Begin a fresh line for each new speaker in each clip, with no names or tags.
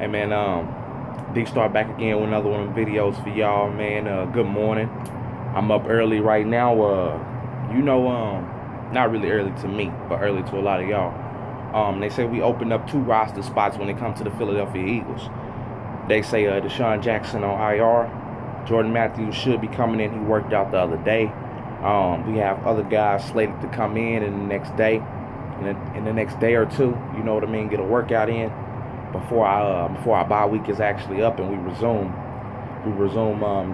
Hey man, D-Star back again with another one of the videos for y'all, man. Good morning. I'm up early right now. Not really early to me, but early to a lot of y'all. They say we opened up 2 roster spots when it comes to the Philadelphia Eagles. They say Deshaun Jackson on IR. Jordan Matthews should be coming in. He worked out the other day. We have other guys slated to come in the next day, in the next day or two. You know what I mean? Get a workout in before our bye week is actually up and we resume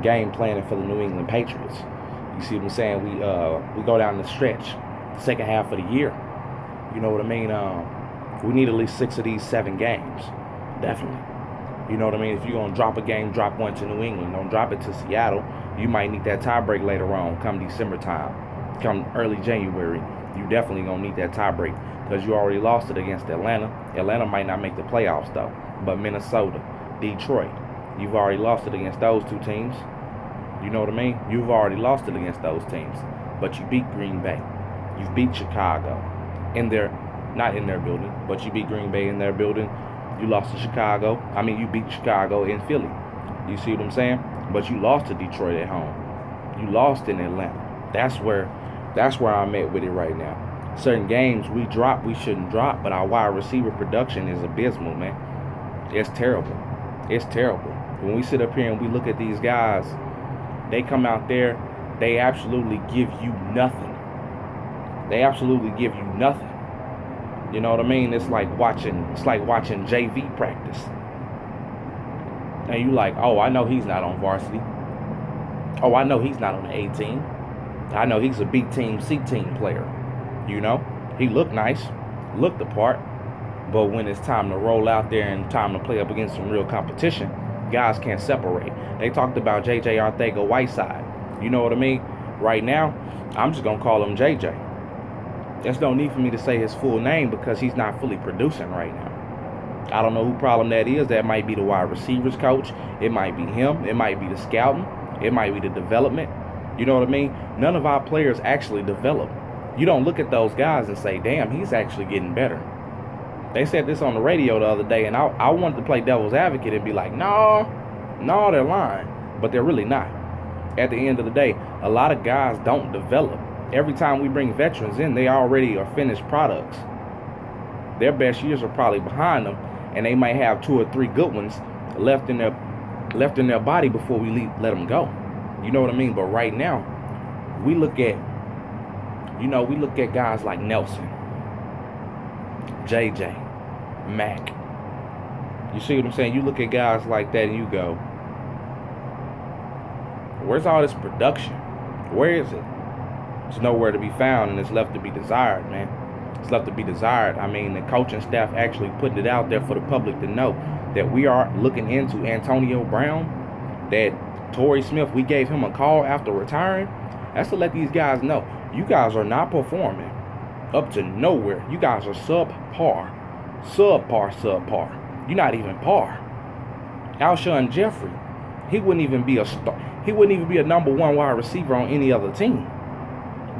game planning for the New England Patriots. You see what I'm saying? We go down the stretch, second half of the year. You know what I mean? We need at least 6 of these 7 games, definitely. You know what I mean? If you're gonna drop a game, drop one to New England. Don't drop it to Seattle. You might need that tie break later on, come December time, come early January. You definitely gonna need that tie break because you already lost it against Atlanta. Atlanta might not make the playoffs though, but Minnesota, Detroit, you've already lost it against those 2 teams. You know what I mean? You've already lost it against those teams, but you beat Green Bay. You've beat Chicago not in their building, but you beat Green Bay in their building. You lost to Chicago. You beat Chicago in Philly. You see what I'm saying? But you lost to Detroit at home. You lost in Atlanta. That's where I'm at with it right now. Certain games we shouldn't drop, but our wide receiver production is abysmal, man. It's terrible. It's terrible. When we sit up here and we look at these guys, they come out there, they absolutely give you nothing. They absolutely give you nothing. You know what I mean? It's like watching JV practice. And you like, oh, I know he's not on varsity. Oh, I know he's not on the A team. I know he's a B team, C team player. You know, he looked nice, looked the part, but when it's time to roll out there and time to play up against some real competition, guys can't separate. They talked about JJ Arcega-Whiteside. You know what I mean? Right now, I'm just gonna call him JJ. There's no need for me to say his full name because he's not fully producing right now. I don't know who problem that is. That might be the wide receivers coach. It might be him. It might be the scouting. It might be the development. You know what I mean? None of our players actually develop. You don't look at those guys and say, damn, he's actually getting better. They said this on the radio the other day, and I wanted to play devil's advocate and be like, no, they're lying. But they're really not. At the end of the day, a lot of guys don't develop. Every time we bring veterans in, they already are finished products. Their best years are probably behind them, and they might have 2 or 3 good ones left in their body before we let them go. You know what I mean? But right now, we look at guys like Nelson, JJ, Mac. You see what I'm saying? You look at guys like that and you go, where's all this production? Where is it? It's nowhere to be found, and it's left to be desired, man. It's left to be desired. The coaching staff actually putting it out there for the public to know that we are looking into Antonio Brown, that Torrey Smith, we gave him a call after retiring. That's to let these guys know, you guys are not performing up to nowhere. You guys are subpar. You're not even par. Alshon Jeffrey, he wouldn't even be a number 1 wide receiver on any other team.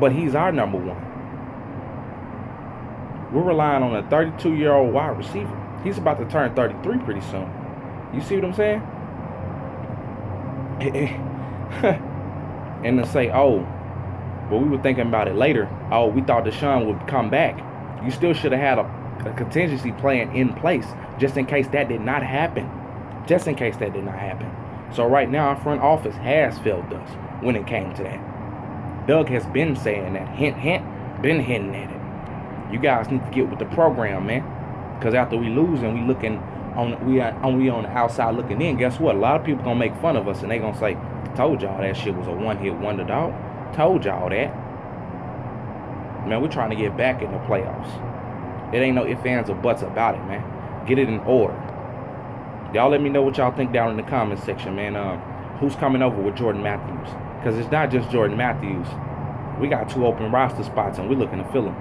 But he's our number 1. We're relying on a 32-year-old wide receiver. He's about to turn 33 pretty soon. You see what I'm saying? And to say, oh, well, we were thinking about it later. Oh, we thought Deshaun would come back. You still should have had a contingency plan in place just in case that did not happen. Just in case that did not happen. So right now, our front office has failed us when it came to that. Doug has been saying that, hint, been hinting at it. You guys need to get with the program, man. Because after we lose and we on the outside looking in, guess what? A lot of people gonna make fun of us and they gonna say, told y'all that shit was a one-hit wonder, dog. Told y'all that. Man, we're trying to get back in the playoffs. It ain't no ifs, ands, or buts about it, man. Get it in order. Y'all let me know what y'all think down in the comments section, man. Who's coming over with Jordan Matthews? Because it's not just Jordan Matthews. We got 2 open roster spots, and we're looking to fill them.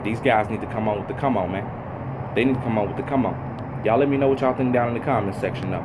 These guys need to come on with the come on, man. They need to come on with the come on. Y'all let me know what y'all think down in the comments section, though.